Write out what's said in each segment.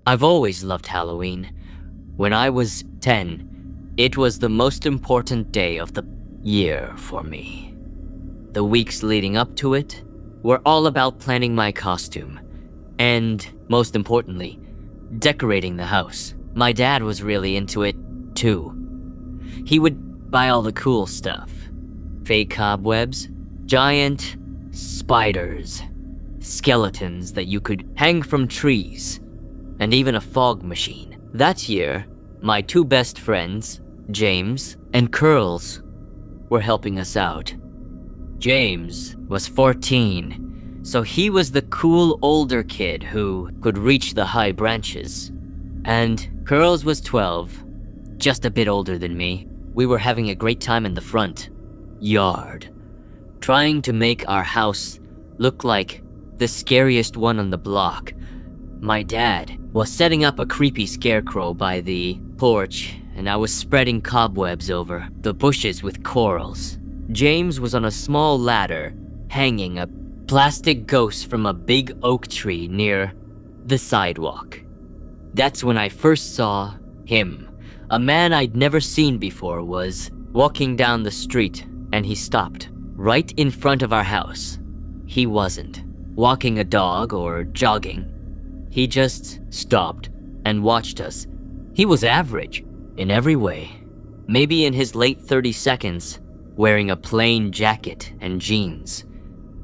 I've always loved Halloween. When I was 10, it was the most important day of the year for me. The weeks leading up to it were all about planning my costume, and, most importantly, decorating the house. My dad was really into it, too. He would buy all the cool stuff. Fake cobwebs, giant spiders, skeletons that you could hang from trees, and even a fog machine. That year, my two best friends, James and Curls, were helping us out. James was 14, so he was the cool older kid who could reach the high branches. And Curls was 12, just a bit older than me. We were having a great time in the front yard, trying to make our house look like the scariest one on the block. My dad was setting up a creepy scarecrow by the porch, and I was spreading cobwebs over the bushes with corals. James was on a small ladder, hanging a plastic ghost from a big oak tree near the sidewalk. That's when I first saw him. A man I'd never seen before was walking down the street, and he stopped right in front of our house. He wasn't walking a dog or jogging. He just stopped and watched us. He was average in every way. Maybe in his late 30s, wearing a plain jacket and jeans.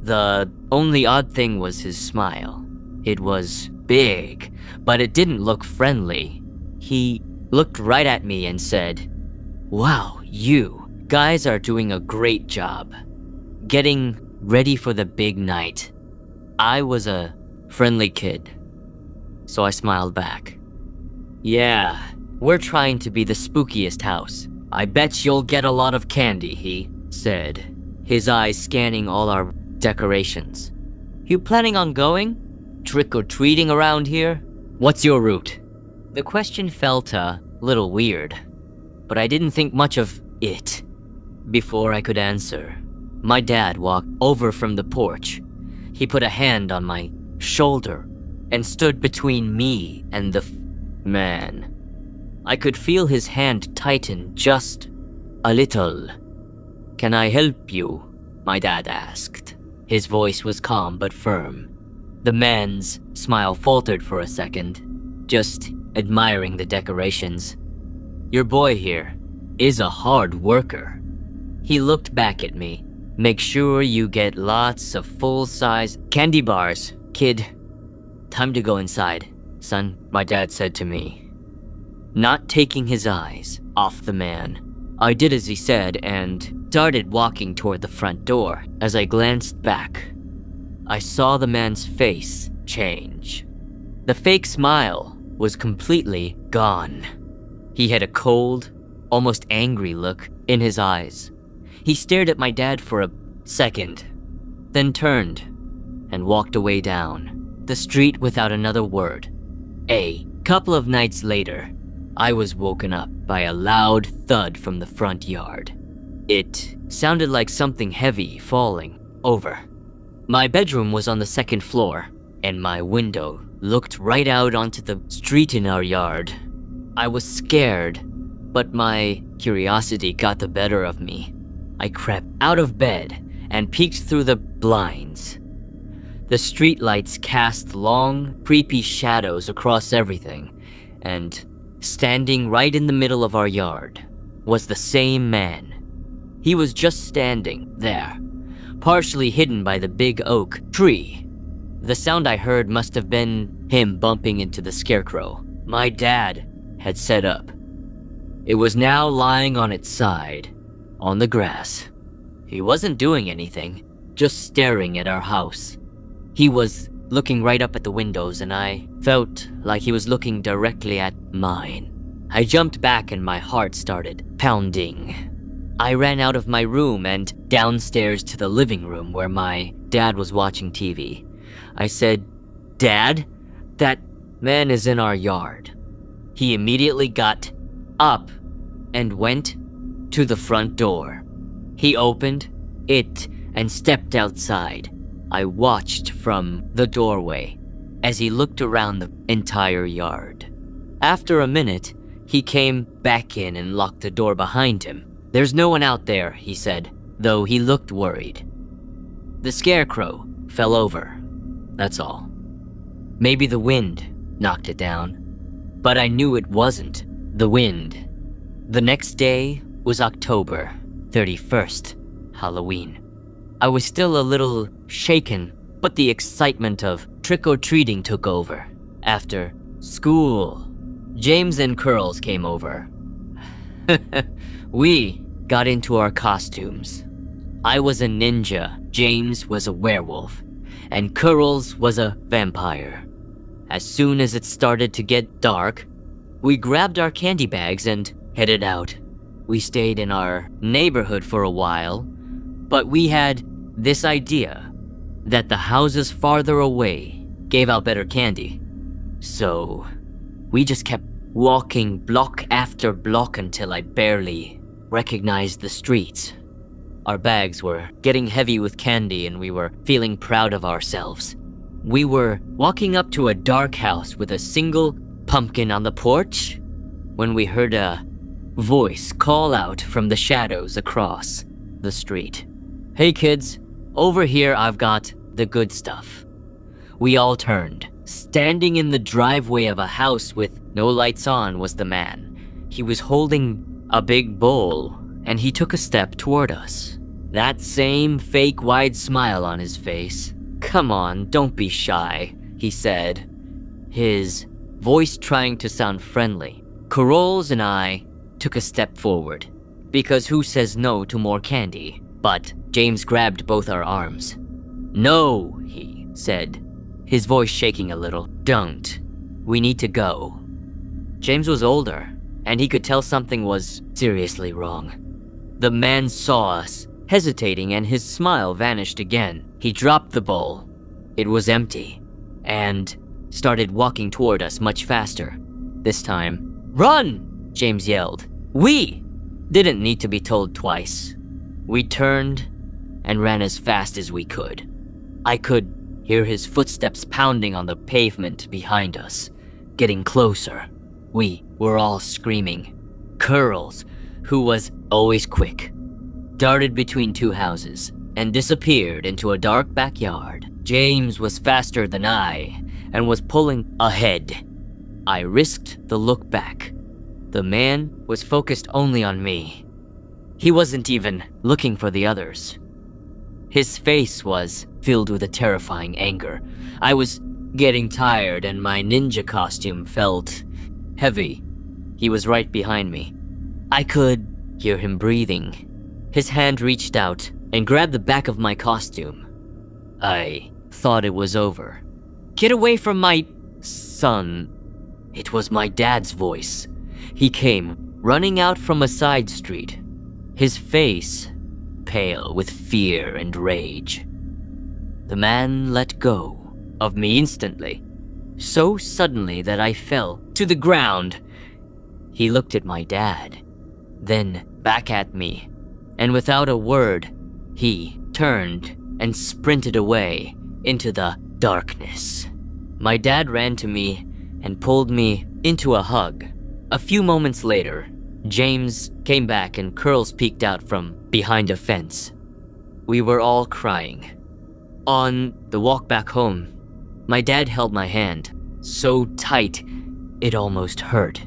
The only odd thing was his smile. It was big, but it didn't look friendly. He looked right at me and said, "Wow, you guys are doing a great job getting ready for the big night." I was a friendly kid, so I smiled back. "Yeah, we're trying to be the spookiest house. I bet you'll get a lot of candy," he said, his eyes scanning all our decorations. "You planning on going trick-or-treating around here? What's your route?" The question felt a little weird, but I didn't think much of it. Before I could answer, my dad walked over from the porch. He put a hand on my shoulder and stood between me and the man. I could feel his hand tighten just a little. "Can I help you?" my dad asked. His voice was calm but firm. The man's smile faltered for a second, just admiring the decorations. "Your boy here is a hard worker." He looked back at me. "Make sure you get lots of full-size candy bars, kid. Time to go inside, son," my dad said to me. Not taking his eyes off the man, I did as he said and started walking toward the front door. As I glanced back, I saw the man's face change. The fake smile was completely gone. He had a cold, almost angry look in his eyes. He stared at my dad for a second, then turned and walked away down the street without another word. A couple of nights later, I was woken up by a loud thud from the front yard. It sounded like something heavy falling over. My bedroom was on the second floor, and my window looked right out onto the street in our yard. I was scared, but my curiosity got the better of me. I crept out of bed and peeked through the blinds. The streetlights cast long, creepy shadows across everything, and standing right in the middle of our yard was the same man. He was just standing there, partially hidden by the big oak tree. The sound I heard must have been him bumping into the scarecrow my dad had set up. It was now lying on its side, on the grass. He wasn't doing anything, just staring at our house. He was looking right up at the windows, and I felt like he was looking directly at mine. I jumped back and my heart started pounding. I ran out of my room and downstairs to the living room where my dad was watching TV. I said, "Dad, that man is in our yard." He immediately got up and went to the front door. He opened it and stepped outside. I watched from the doorway as he looked around the entire yard. After a minute, he came back in and locked the door behind him. "There's no one out there," he said, though he looked worried. "The scarecrow fell over, that's all. Maybe the wind knocked it down." But I knew it wasn't the wind. The next day was October 31st, Halloween. I was still a little shaken, but the excitement of trick-or-treating took over. After school, James and Curls came over. We got into our costumes. I was a ninja, James was a werewolf, and Curls was a vampire. As soon as it started to get dark, we grabbed our candy bags and headed out. We stayed in our neighborhood for a while, but we had this idea that the houses farther away gave out better candy. So we just kept walking block after block until I barely recognized the streets. Our bags were getting heavy with candy and we were feeling proud of ourselves. We were walking up to a dark house with a single pumpkin on the porch when we heard a voice call out from the shadows across the street. "Hey kids, over here I've got the good stuff." We all turned. Standing in the driveway of a house with no lights on was the man. He was holding a big bowl and he took a step toward us. That same fake wide smile on his face. "Come on, don't be shy," he said, his voice trying to sound friendly. Carols and I took a step forward, because who says no to more candy? But James grabbed both our arms. "No," he said, his voice shaking a little. "Don't. We need to go." James was older, and he could tell something was seriously wrong. The man saw us, hesitating, and his smile vanished again. He dropped the bowl. It was empty, and started walking toward us much faster. This time, "Run!" James yelled. We didn't need to be told twice. We turned and ran as fast as we could. I could hear his footsteps pounding on the pavement behind us, getting closer. We were all screaming. Curls, who was always quick, darted between two houses and disappeared into a dark backyard. James was faster than I and was pulling ahead. I risked the look back. The man was focused only on me. He wasn't even looking for the others. His face was filled with a terrifying anger. I was getting tired and my ninja costume felt heavy. He was right behind me. I could hear him breathing. His hand reached out and grabbed the back of my costume. I thought it was over. "Get away from my son." It was my dad's voice. He came running out from a side street, his face pale with fear and rage. The man let go of me instantly, so suddenly that I fell to the ground. He looked at my dad, then back at me, and without a word, he turned and sprinted away into the darkness. My dad ran to me and pulled me into a hug. A few moments later, James came back and Curls peeked out from behind a fence. We were all crying. On the walk back home, my dad held my hand, so tight it almost hurt.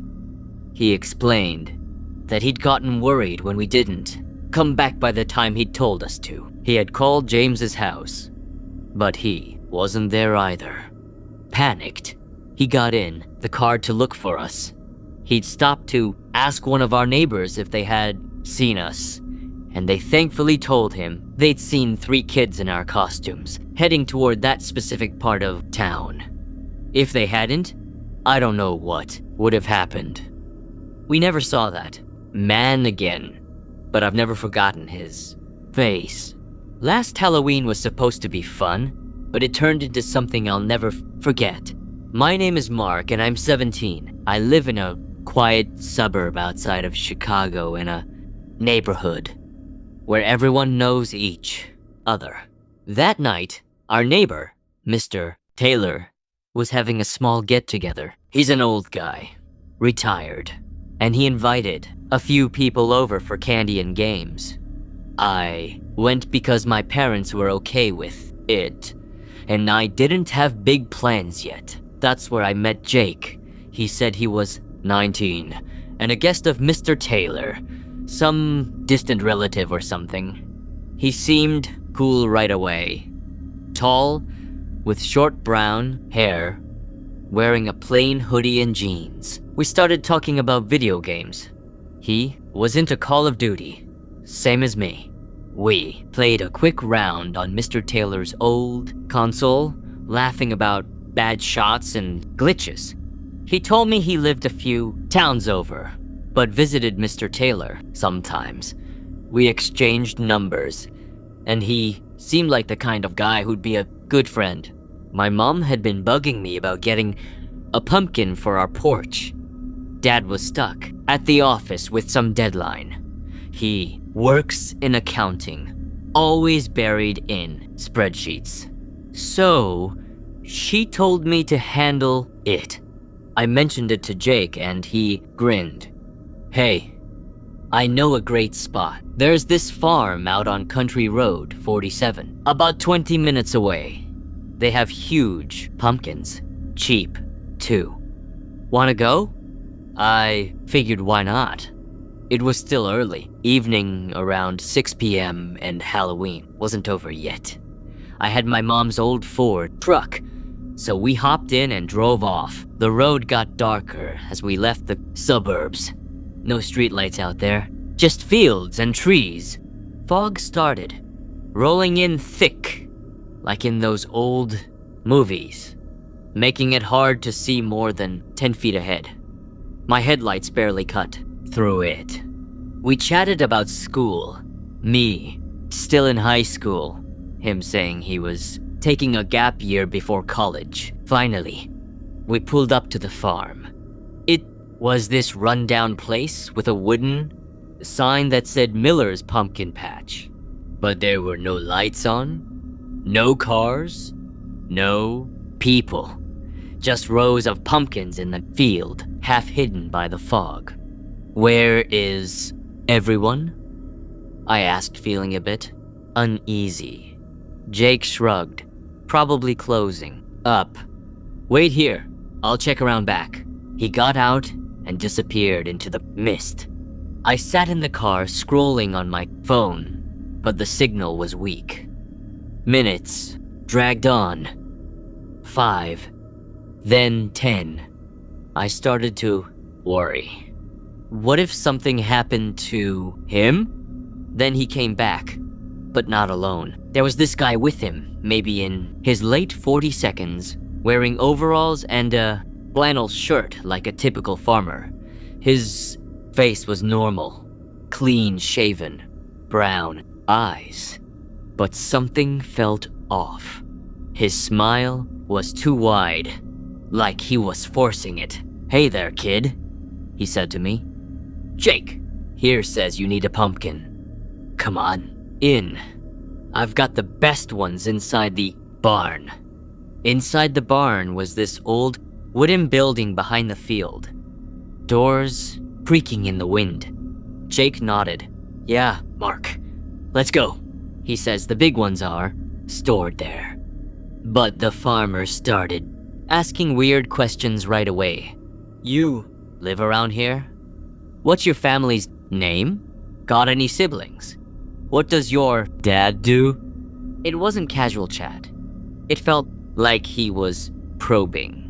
He explained that he'd gotten worried when we didn't come back by the time he'd told us to. He had called James's house, but he wasn't there either. Panicked, he got in the car to look for us. He'd stopped to ask one of our neighbors if they had seen us, and they thankfully told him they'd seen 3 kids in our costumes heading toward that specific part of town. If they hadn't, I don't know what would have happened. We never saw that man again, but I've never forgotten his face. Last Halloween was supposed to be fun, but it turned into something I'll never forget. My name is Mark and I'm 17. I live in a quiet suburb outside of Chicago in a neighborhood where everyone knows each other. That night, our neighbor, Mr. Taylor, was having a small get-together. He's an old guy, retired, and he invited a few people over for candy and games. I went because my parents were okay with it, and I didn't have big plans yet. That's where I met Jake. He said he was 19, and a guest of Mr. Taylor, some distant relative or something. He seemed cool right away. Tall, with short brown hair, wearing a plain hoodie and jeans. We started talking about video games. He was into Call of Duty, same as me. We played a quick round on Mr. Taylor's old console, laughing about bad shots and glitches. He told me he lived a few towns over, but visited Mr. Taylor sometimes. We exchanged numbers, and he seemed like the kind of guy who'd be a good friend. My mom had been bugging me about getting a pumpkin for our porch. Dad was stuck at the office with some deadline. He works in accounting, always buried in spreadsheets. So, she told me to handle it. I mentioned it to Jake and he grinned. Hey, I know a great spot. There's this farm out on Country Road 47, about 20 minutes away. They have huge pumpkins, cheap too. Wanna go? I figured why not? It was still early, evening around 6 p.m. and Halloween wasn't over yet. I had my mom's old Ford truck, so we hopped in and drove off. The road got darker as we left the suburbs. No streetlights out there, just fields and trees. Fog started, rolling in thick, like in those old movies, making it hard to see more than 10 feet ahead. My headlights barely cut through it. We chatted about school. Me, still in high school. Him saying he was taking a gap year before college. Finally, we pulled up to the farm. It was this rundown place with a wooden sign that said Miller's Pumpkin Patch. But there were no lights on, no cars, no people. Just rows of pumpkins in the field, half hidden by the fog. Where is everyone? I asked, feeling a bit uneasy. Jake shrugged, probably closing up. Wait here, I'll check around back. He got out and disappeared into the mist. I sat in the car scrolling on my phone, but the signal was weak. Minutes dragged on. 5, then 10. I started to worry. What if something happened to him? Then he came back, but not alone. There was this guy with him, maybe in his late 42nds, wearing overalls and a flannel shirt like a typical farmer. His face was normal, clean shaven, brown eyes. But something felt off. His smile was too wide, like he was forcing it. Hey there, kid, he said to me. Jake, here says you need a pumpkin. Come on, in. I've got the best ones inside the barn. Inside the barn was this old wooden building behind the field. Doors creaking in the wind. Jake nodded. Yeah, Mark. Let's go. He says the big ones are stored there. But the farmer started asking weird questions right away. You live around here? What's your family's name? Got any siblings? What does your dad do? It wasn't casual chat. It felt like he was probing.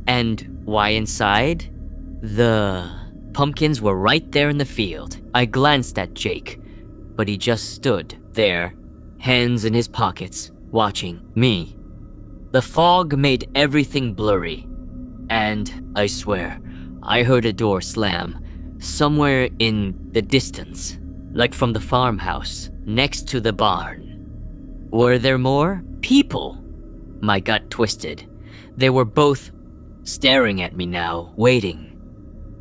And why inside? The pumpkins were right there in the field. I glanced at Jake, but he just stood there, hands in his pockets, watching me. The fog made everything blurry, and I swear, I heard a door slam somewhere in the distance, like from the farmhouse next to the barn. Were there more people? My gut twisted. They were both staring at me now, waiting.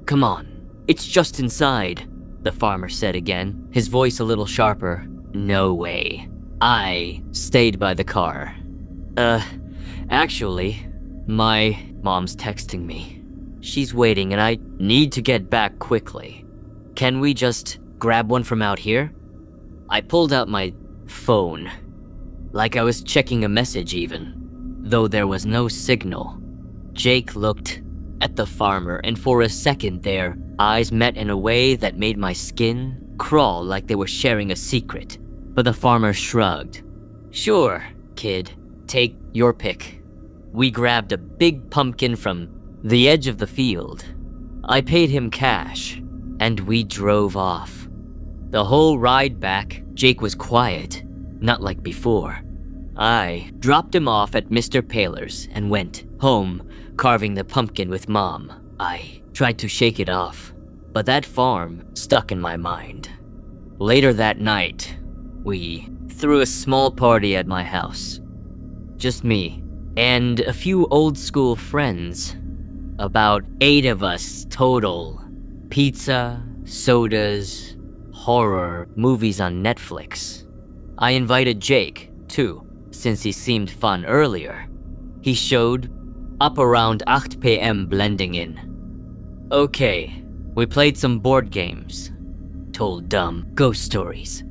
Come on, it's just inside, the farmer said again, his voice a little sharper. No way. I stayed by the car. Actually, My mom's texting me. She's waiting and I need to get back quickly. Can we just grab one from out here? I pulled out my phone, like I was checking a message even, though there was no signal. Jake looked at the farmer, and for a second their eyes met in a way that made my skin crawl like they were sharing a secret. But the farmer shrugged. Sure, kid, take your pick. We grabbed a big pumpkin from the edge of the field. I paid him cash, and we drove off. The whole ride back, Jake was quiet, not like before. I dropped him off at Mr. Paler's and went home, carving the pumpkin with Mom. I tried to shake it off, but that farm stuck in my mind. Later that night, we threw a small party at my house. Just me and a few old school friends. About 8 of us total. Pizza, sodas, horror, movies on Netflix. I invited Jake, too, since he seemed fun earlier. He showed up around 8 p.m. blending in. Okay, we played some board games, told dumb ghost stories.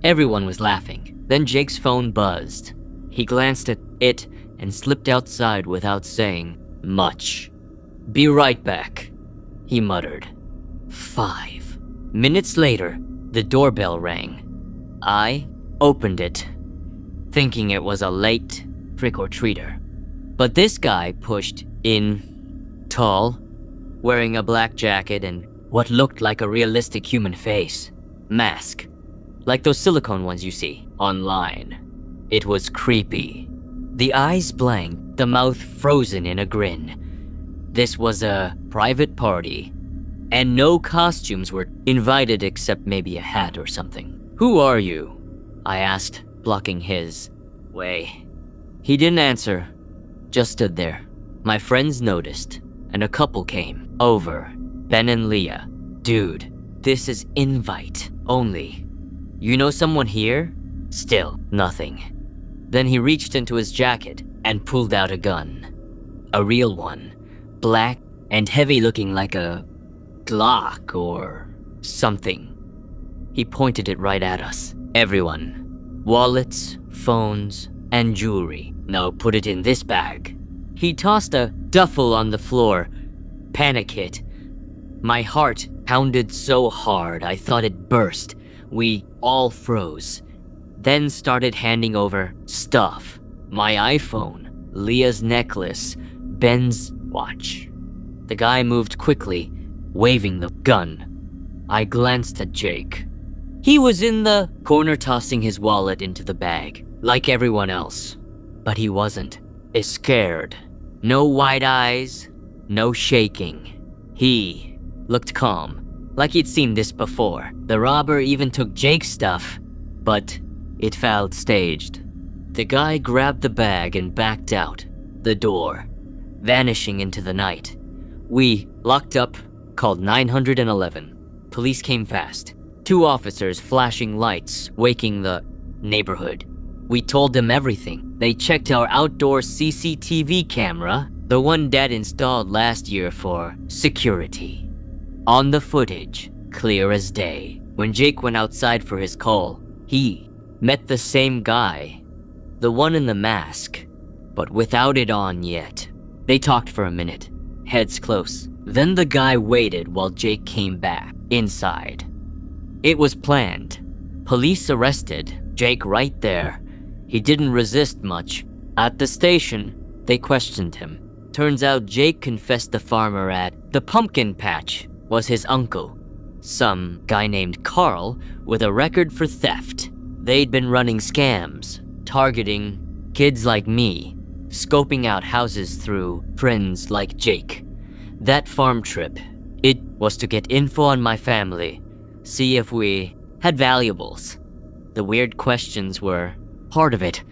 Everyone was laughing. Then Jake's phone buzzed. He glanced at it and slipped outside without saying much. Be right back, he muttered. 5 minutes later, the doorbell rang. I opened it, thinking it was a late trick-or-treater. But this guy pushed in, tall, wearing a black jacket and what looked like a realistic human face. Mask, like those silicone ones you see online. It was creepy. The eyes blank, the mouth frozen in a grin. This was a private party, and no costumes were invited except maybe a hat or something. Who are you? I asked, blocking his way. He didn't answer, just stood there. My friends noticed, and a couple came over. Ben and Leah. Dude, this is invite only. You know someone here? Still, nothing. Then he reached into his jacket and pulled out a gun. A real one. Black and heavy, looking like a Glock or something. He pointed it right at us. Everyone. Wallets, phones, and jewelry. Now put it in this bag. He tossed a duffel on the floor. Panic hit. My heart pounded so hard I thought it burst. We all froze. Then started handing over stuff. My iPhone, Leah's necklace, Ben's watch. The guy moved quickly, waving the gun. I glanced at Jake. He was in the corner tossing his wallet into the bag, like everyone else. But he wasn't. Scared. No wide eyes, no shaking. He looked calm, like he'd seen this before. The robber even took Jake's stuff, but it felt staged. The guy grabbed the bag and backed out the door, vanishing into the night. We locked up, called 911. Police came fast. 2 officers flashing lights, waking the neighborhood. We told them everything. They checked our outdoor CCTV camera, the one Dad installed last year for security. On the footage, clear as day, when Jake went outside for his call, he met the same guy, the one in the mask, but without it on yet. They talked for a minute, heads close. Then the guy waited while Jake came back, inside. It was planned. Police arrested Jake right there. He didn't resist much. At the station, they questioned him. Turns out Jake confessed the farmer at the pumpkin patch was his uncle, some guy named Carl with a record for theft. They'd been running scams, targeting kids like me, scoping out houses through friends like Jake. That farm trip, it was to get info on my family, see if we had valuables. The weird questions were part of it.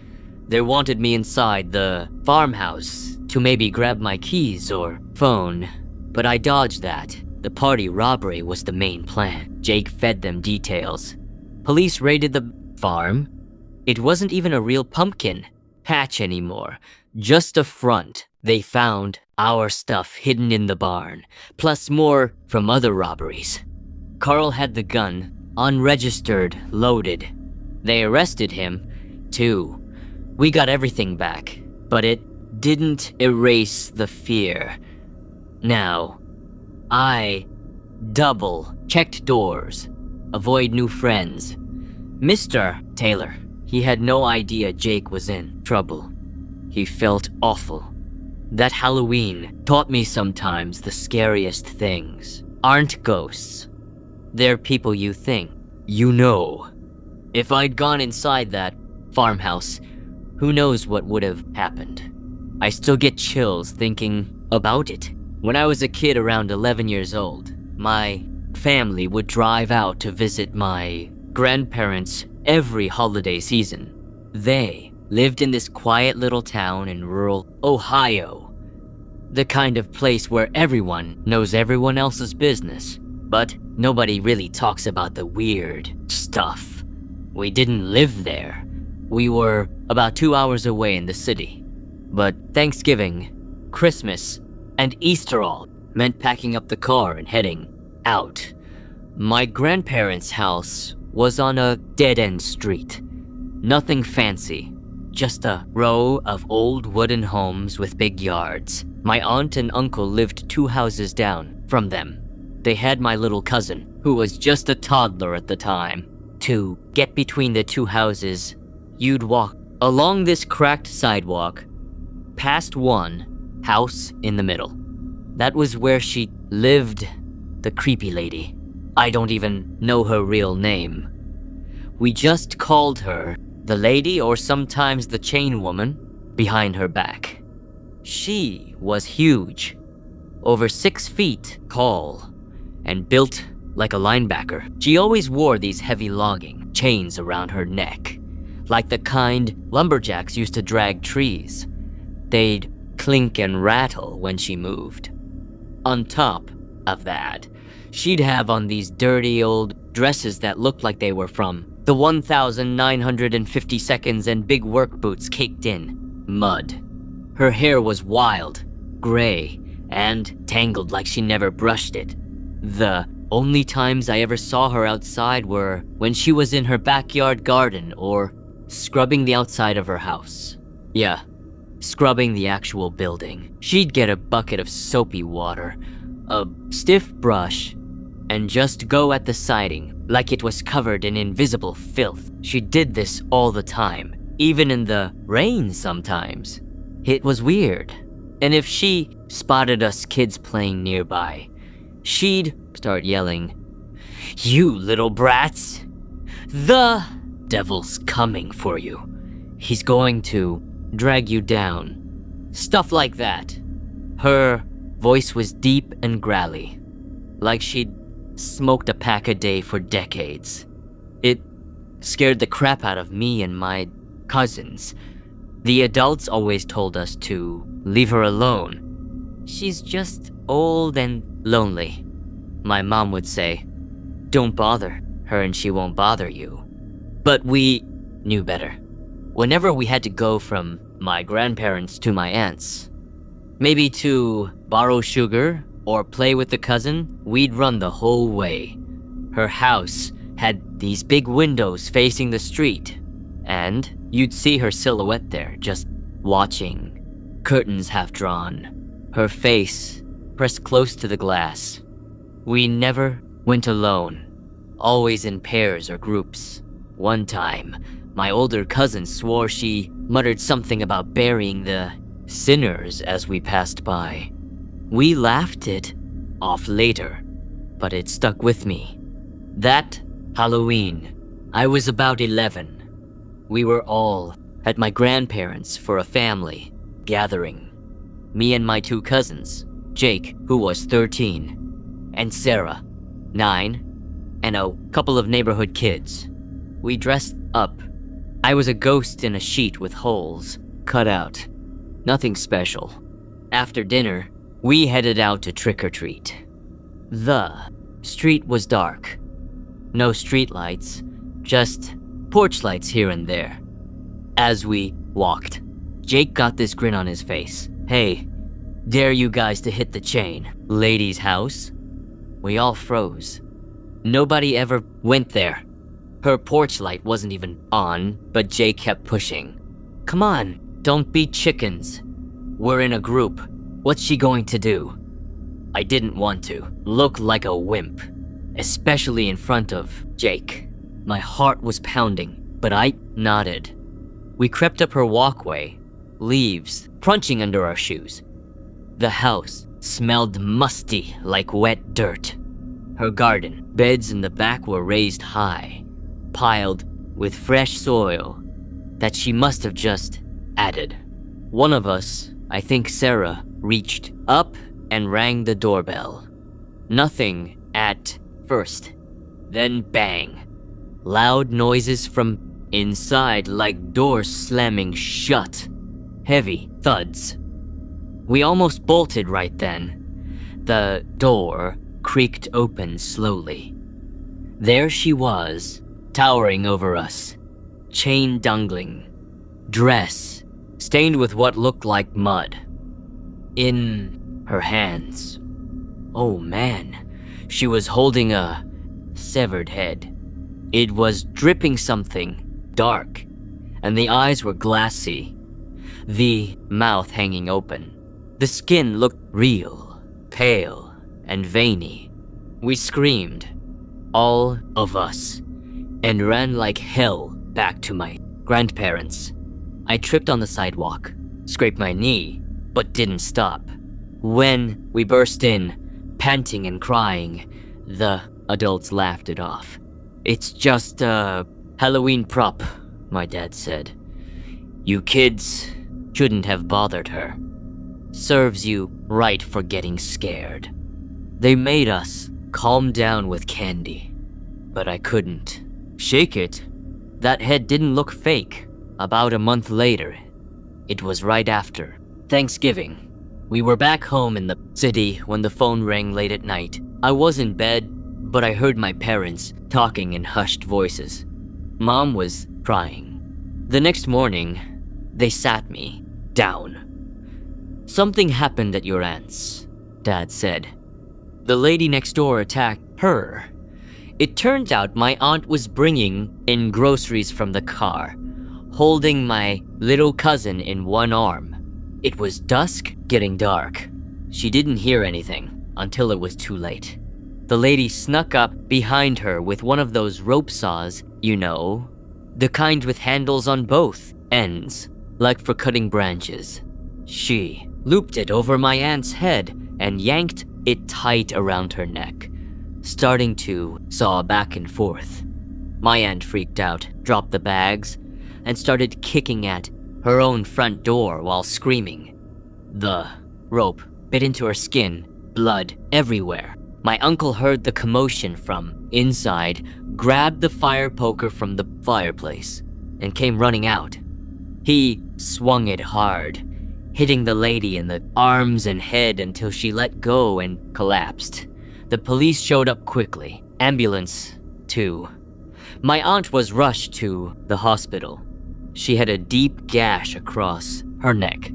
They wanted me inside the farmhouse to maybe grab my keys or phone, but I dodged that. The party robbery was the main plan. Jake fed them details. Police raided the farm. It wasn't even a real pumpkin patch anymore, just a front. They found our stuff hidden in the barn, plus more from other robberies. Carl had the gun, unregistered, loaded. They arrested him, too. We got everything back, but it didn't erase the fear. Now, I double checked doors, avoid new friends. Mr. Taylor, he had no idea Jake was in trouble. He felt awful. That Halloween taught me sometimes the scariest things aren't ghosts. They're people you think you know. If I'd gone inside that farmhouse, who knows what would have happened. I still get chills thinking about it. When I was a kid around 11 years old, my family would drive out to visit my grandparents every holiday season. They lived in this quiet little town in rural Ohio. The kind of place where everyone knows everyone else's business, but nobody really talks about the weird stuff. We didn't live there. We were about 2 hours away in the city. But Thanksgiving, Christmas, and Easter all meant packing up the car and heading out. My grandparents' house was on a dead-end street. Nothing fancy, just a row of old wooden homes with big yards. My aunt and uncle lived 2 houses down from them. They had my little cousin, who was just a toddler at the time. To get between the 2 houses, you'd walk along this cracked sidewalk, past one house in the middle. That was where she lived, the creepy lady. I don't even know her real name. We just called her the lady, or sometimes the chain woman, behind her back. She was huge, over 6 feet tall, and built like a linebacker. She always wore these heavy logging chains around her neck, like the kind lumberjacks used to drag trees. They'd clink and rattle when she moved. On top of that, she'd have on these dirty old dresses that looked like they were from the 1950 seconds and big work boots caked in mud. Her hair was wild, gray, and tangled like she never brushed it. The only times I ever saw her outside were when she was in her backyard garden or scrubbing the outside of her house. Yeah, scrubbing the actual building. She'd get a bucket of soapy water, a stiff brush, and just go at the siding like it was covered in invisible filth. She did this all the time, even in the rain sometimes. It was weird. And if she spotted us kids playing nearby, she'd start yelling, "You little brats! The devil's coming for you. He's going to drag you down." Stuff like that. Her voice was deep and growly, like she'd smoked a pack a day for decades. It scared the crap out of me and my cousins. The adults always told us to leave her alone. "She's just old and lonely," my mom would say. "Don't bother her and she won't bother you." But we knew better. Whenever we had to go from my grandparents to my aunt's, maybe to borrow sugar or play with the cousin, we'd run the whole way. Her house had these big windows facing the street, and you'd see her silhouette there, just watching, curtains half drawn, her face pressed close to the glass. We never went alone, always in pairs or groups. One time, my older cousin swore she muttered something about burying the sinners as we passed by. We laughed it off later, but it stuck with me. That Halloween, I was about 11. We were all at my grandparents' for a family gathering. Me and my 2 cousins, Jake, who was 13, and Sarah, 9, and a couple of neighborhood kids. We dressed up. I was a ghost in a sheet with holes cut out. Nothing special. After dinner, we headed out to trick-or-treat. The street was dark. No streetlights, just porch lights here and there. As we walked, Jake got this grin on his face. "Hey, Dare you guys to hit the chain. Lady's house? We all froze. Nobody ever went there. Her porch light wasn't even on, but Jay kept pushing. Come on, don't be chickens. We're in a group. What's she going to do? I didn't want to look like a wimp, especially in front of Jake. My heart was pounding, but I nodded. We crept up her walkway, leaves crunching under our shoes. The house smelled musty like wet dirt. Her garden, beds in the back were raised high, piled with fresh soil that she must have just added. One of us, I think Sarah, reached up and rang the doorbell. Nothing at first. Then bang. Loud noises from inside like doors slamming shut. Heavy thuds. We almost bolted right then. The door creaked open slowly. There she was, towering over us, chain dangling, dress stained with what looked like mud. In her hands, oh man, she was holding a severed head. It was dripping something dark, and the eyes were glassy, the mouth hanging open. The skin looked real, pale, and veiny. We screamed, all of us, and ran like hell back to my grandparents. I tripped on the sidewalk, scraped my knee, but didn't stop. When we burst in, panting and crying, the adults laughed it off. It's just a Halloween prop, my dad said. You kids shouldn't have bothered her. Serves you right for getting scared. They made us calm down with candy, but I couldn't shake it. That head didn't look fake. About a month later, it was right after Thanksgiving. We were back home in the city when the phone rang late at night. I was in bed, but I heard my parents talking in hushed voices. Mom was crying. The next morning, they sat me down. Something happened at your aunt's, Dad said. The lady next door attacked her. It turned out my aunt was bringing in groceries from the car, holding my little cousin in one arm. It was dusk, getting dark. She didn't hear anything until it was too late. The lady snuck up behind her with one of those rope saws, you know, the kind with handles on both ends, like for cutting branches. She looped it over my aunt's head and yanked it tight around her neck, starting to saw back and forth. My aunt freaked out, dropped the bags, and started kicking at her own front door while screaming. The rope bit into her skin, blood everywhere. My uncle heard the commotion from inside, grabbed the fire poker from the fireplace, and came running out. He swung it hard, hitting the lady in the arms and head until she let go and collapsed. The police showed up quickly. Ambulance, too. My aunt was rushed to the hospital. She had a deep gash across her neck.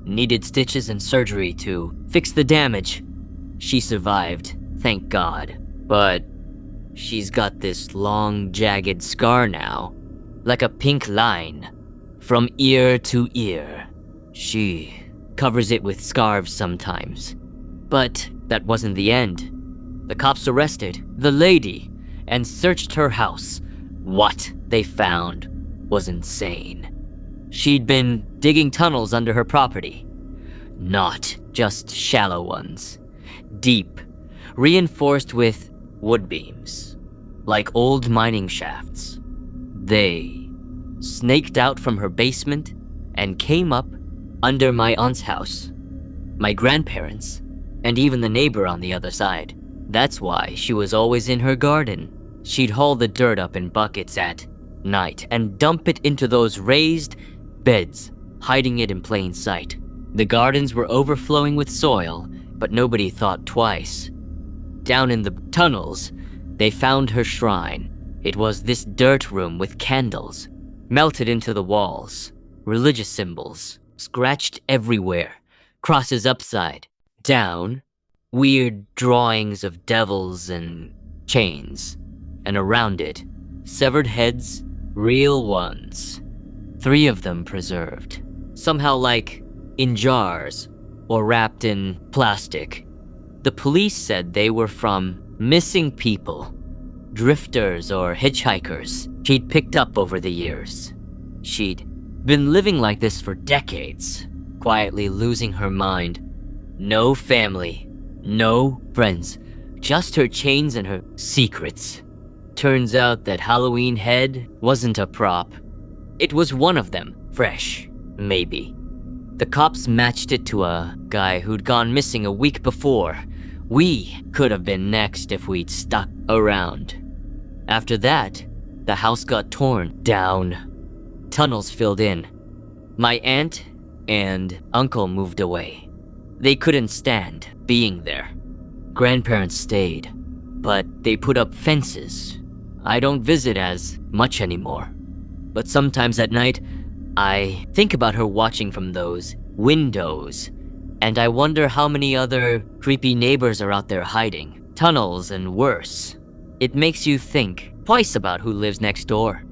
Needed stitches and surgery to fix the damage. She survived, thank God. But she's got this long, jagged scar now, like a pink line, from ear to ear. She covers it with scarves sometimes. But that wasn't the end. The cops arrested the lady and searched her house. What they found was insane. She'd been digging tunnels under her property. Not just shallow ones. Deep, reinforced with wood beams, like old mining shafts. They snaked out from her basement and came up under my aunt's house, my grandparents, and even the neighbor on the other side. That's why she was always in her garden. She'd haul the dirt up in buckets at night and dump it into those raised beds, hiding it in plain sight. The gardens were overflowing with soil, but nobody thought twice. Down in the tunnels, they found her shrine. It was this dirt room with candles, melted into the walls, religious symbols, scratched everywhere, crosses upside down, weird drawings of devils and chains, and around it, severed heads, real ones. 3 of them preserved, somehow like in jars or wrapped in plastic. The police said they were from missing people, drifters or hitchhikers she'd picked up over the years. She'd been living like this for decades, quietly losing her mind. No family, no friends, just her chains and her secrets. Turns out that Halloween head wasn't a prop. It was one of them, fresh, maybe. The cops matched it to a guy who'd gone missing a week before. We could have been next if we'd stuck around. After that, the house got torn down. Tunnels filled in. My aunt and uncle moved away. They couldn't stand being there. Grandparents stayed, but they put up fences. I don't visit as much anymore. But sometimes at night, I think about her watching from those windows, and I wonder how many other creepy neighbors are out there hiding. Tunnels and worse. It makes you think twice about who lives next door.